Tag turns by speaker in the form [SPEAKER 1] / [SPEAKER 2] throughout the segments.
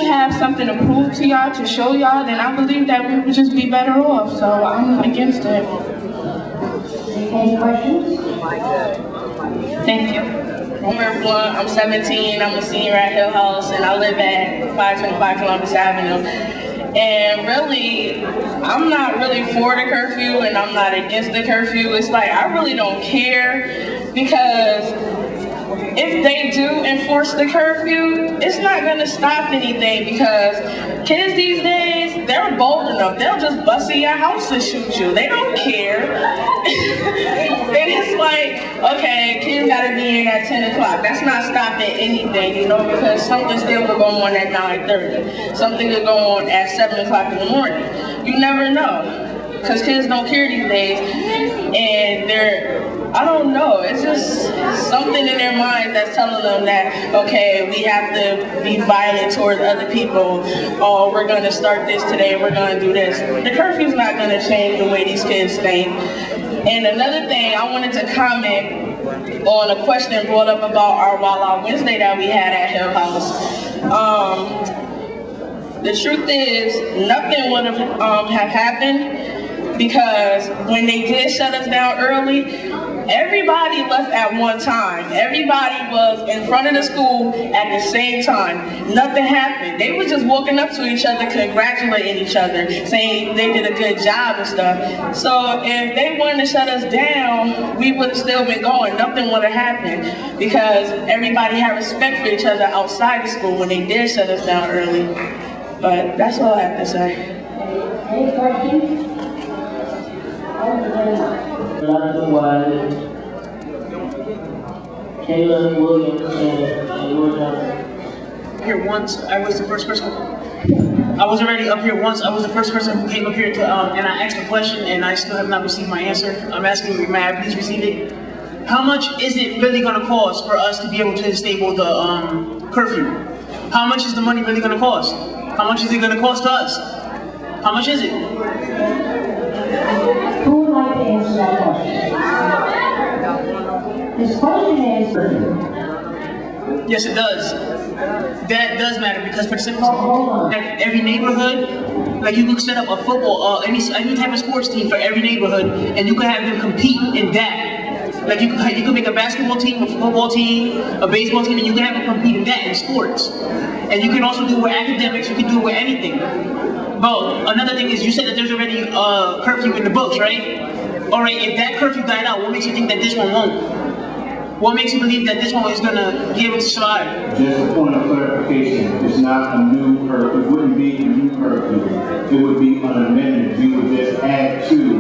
[SPEAKER 1] have something to prove to y'all, to show y'all, then I believe that we would just be better off. So I'm against it.
[SPEAKER 2] Any questions?
[SPEAKER 1] Thank you.
[SPEAKER 3] I'm 17, I'm a senior at Hill House, and I live at 525 Columbus Avenue. And really, I'm not really for the curfew, and I'm not against the curfew. It's like, I really don't care, because if they do enforce the curfew, it's not gonna stop anything, because kids these days, they're bold enough. They'll just bust in your house and shoot you. They don't care. And it's like, okay, kids gotta be in at 10 o'clock. That's not stopping anything, you know, because something still will go on at 9:30. Something will go on at 7 o'clock in the morning. You never know. Because kids don't care these days, and I don't know, it's just something in their mind that's telling them that, okay, we have to be violent towards other people. Oh, we're gonna start this today, we're gonna do this. The curfew's not gonna change the way these kids think. And another thing, I wanted to comment on a question brought up about our Wild Out Wednesday that we had at Hill House. The truth is, nothing would have happened, because when they did shut us down early, everybody left at one time. Everybody was in front of the school at the same time. Nothing happened. They were just walking up to each other, congratulating each other, saying they did a good job and stuff. So if they wanted to shut us down, we would have still been going. Nothing would have happened, because everybody had respect for each other outside the school when they did shut us down early. But that's all I have to say.
[SPEAKER 2] Any questions?
[SPEAKER 4] Jonathan Wiley, Caleb Williams, and Will Johnson.
[SPEAKER 5] Here once, I was the first person. I was already up here once. I was the first person who came up here to, and I asked a question, and I still have not received my answer. I'm asking, may I please receive it? How much is it really going to cost for us to be able to disable the curfew? How much is the money really going to cost? How much is it going to cost us? How much is it?
[SPEAKER 2] Who would like to answer that question? This question is...
[SPEAKER 5] Yes, it does. That does matter, because for the simple reason, every neighborhood, like you could set up a football, any type of sports team for every neighborhood, and you could have them compete in that. Like you could make a basketball team, a football team, a baseball team, and you can have them compete in that, in sports. And you can also do it with academics, you can do it with anything. But another thing is, you said that there's already a curfew in the books, right? Alright, if that curfew died out, what makes you think that this one won't? What makes you believe that this one is gonna be able to survive?
[SPEAKER 6] Just a point of clarification, it's not a new curfew. It wouldn't be a new curfew. It would be an amendment. We would just add to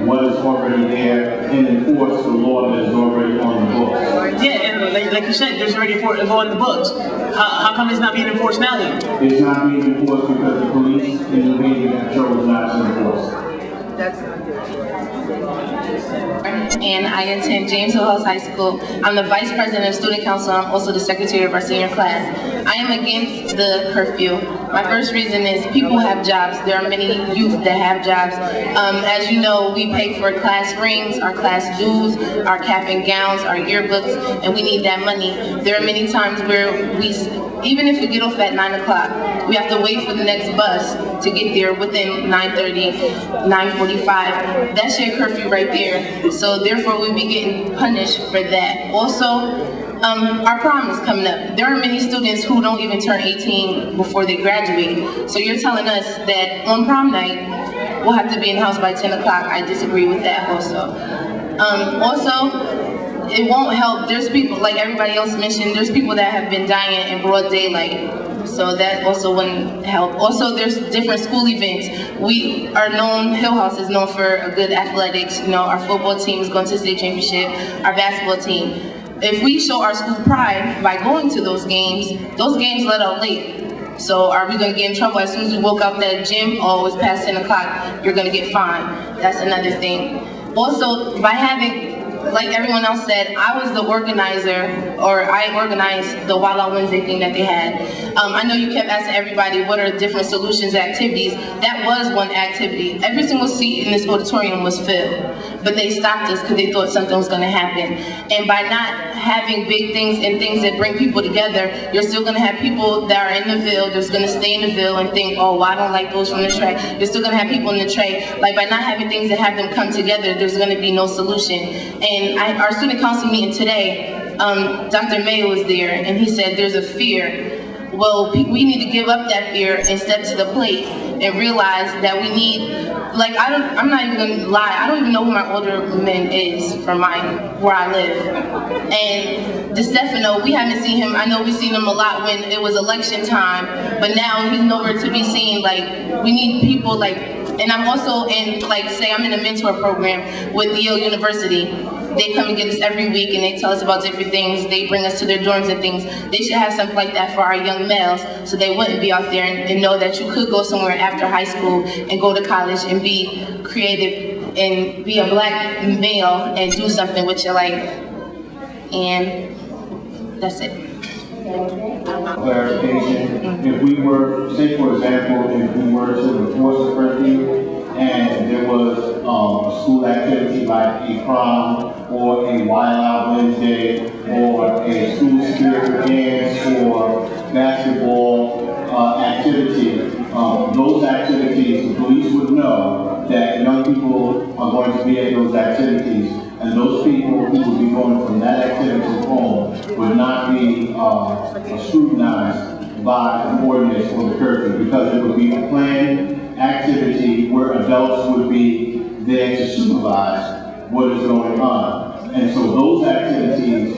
[SPEAKER 6] what is already there and enforce the law that is already on the books.
[SPEAKER 5] Yeah, and like you said, there's already a law in the books. How come it's not being enforced now then?
[SPEAKER 6] It's not being enforced because the police and the media chose not to enforce.
[SPEAKER 3] That's not good.
[SPEAKER 7] And I attend James Hill House High School. I'm the Vice President of Student Council. I'm also the Secretary of our senior class. I am against the curfew. My first reason is people have jobs. There are many youth that have jobs. As you know, we pay for class rings, our class dues, our cap and gowns, our yearbooks, and we need that money. There are many times where even if we get off at 9 o'clock, we have to wait for the next bus to get there within 9:30, 9:45. That's your curfew right there. So therefore, we'll be getting punished for that. Also, our prom is coming up. There are many students who don't even turn 18 before they graduate. So you're telling us that on prom night, we'll have to be in the house by 10 o'clock. I disagree with that also. It won't help. There's people, like everybody else mentioned, there's people that have been dying in broad daylight. So that also wouldn't help. Also, there's different school events. We are known, Hill House is known for a good athletics. You know, our football team is going to the state championship, our basketball team. If we show our school pride by going to those games let out late. So are we going to get in trouble as soon as we woke up that gym? Oh, it's past 10 o'clock, you're going to get fined. That's another thing. Also, by having, like everyone else said, I was the organizer, or I organized the Wild Out Wednesday thing that they had. I know you kept asking everybody what are different solutions, activities. That was one activity. Every single seat in this auditorium was filled, but they stopped us because they thought something was going to happen. And by not having big things and things that bring people together, you're still gonna have people that are in the Ville, that's gonna stay in the Ville and think, oh, well, I don't like those from the Trey. You're still gonna have people in the Trey. Like, by not having things that have them come together, there's gonna be no solution. And our student council meeting today, Dr. Mayo was there, and he said there's a fear. Well, we need to give up that fear and step to the plate and realize that we need, like, I'm not even gonna lie, I don't even know who my older man is from where I live. And DeStefano, we haven't seen him, I know we've seen him a lot when it was election time, but now he's nowhere to be seen. Like, we need people like, and I'm also in, like, say I'm in a mentor program with Yale University. They come and get us every week and they tell us about different things. They bring us to their dorms and things. They should have something like that for our young males so they wouldn't be out there and know that you could go somewhere after high school and go to college and be creative and be a black male and do something with your life. And that's it.
[SPEAKER 6] Clarification, if we were, say for example, if we were to enforce a curfew and there was a school activity like a prom or a Wild Out Wednesday or a school spirit dance or basketball activity, those activities, the police would know that young people are going to be at those activities, and those people who would be going from that activity home would not be scrutinized by an ordinance or the curfew, because it would be a planned activity where adults would be there to supervise what is going on. And so those activities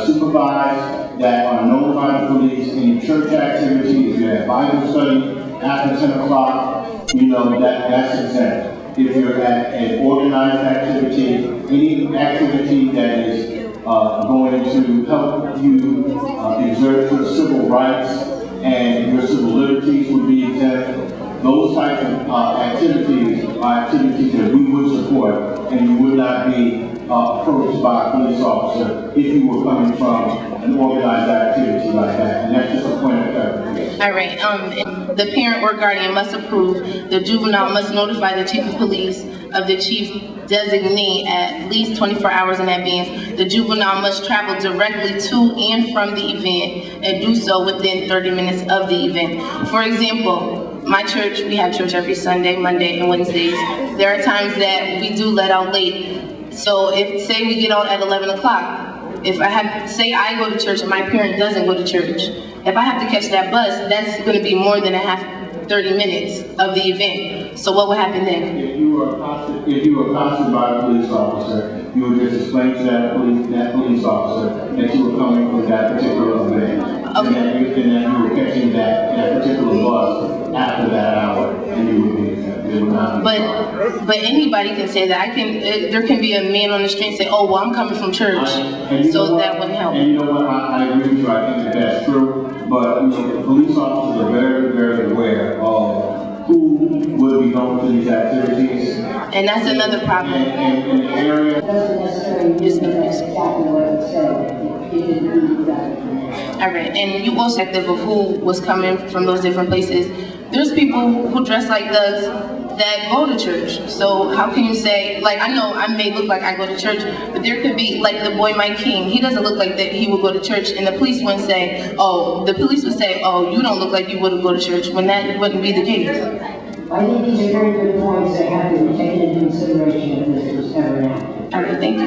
[SPEAKER 6] supervised, that are known by the police, any church activities, if you have Bible study after 10 o'clock, you know, that's exempt. If you're at an organized activity, any activity that is going to help you exert your civil rights and your civil liberties would be exempt. Those types of activities are activities that we would support, and you would not be approached by a police officer if you were coming from an organized activity like that. And that's just a point of clarification.
[SPEAKER 7] All right, the parent or guardian must approve. The juvenile must notify the chief of police of the chief designee at least 24 hours in advance. The juvenile must travel directly to and from the event and do so within 30 minutes of the event. For example, my church, we have church every Sunday, Monday, and Wednesdays. There are times that we do let out late. So if, say we get out at 11 o'clock, if I have, say I go to church and my parent doesn't go to church, if I have to catch that bus, that's going to be more than 30 minutes of the event. So what would happen then?
[SPEAKER 6] If you were accosted by a police officer, you would just explain to that police officer that you were coming from that particular event. Okay. And that you were catching that particular bus after that hour, and you would be.
[SPEAKER 7] But anybody can say that. There can be a man on the street and say, oh, well, I'm coming from church, so that wouldn't help.
[SPEAKER 6] And you know what, I agree with you, I think that's true, but you know, the police officers are very, very aware of who will be going to these activities.
[SPEAKER 7] And that's another problem.
[SPEAKER 6] And in the area.
[SPEAKER 2] It doesn't necessarily mean exactly what it said. It didn't do that.
[SPEAKER 7] All right, and you also active of who was coming from those different places. There's people who dress like thugs that go to church. So how can you say, like, I know I may look like I go to church, but there could be, like the boy Mike King, he doesn't look like that he would go to church, and the police wouldn't say, the police would say, oh, you don't look like you would go to church, when that wouldn't be the case.
[SPEAKER 2] I think these are very good points that have to be taken into consideration if this was ever happened.
[SPEAKER 7] All right, thank you.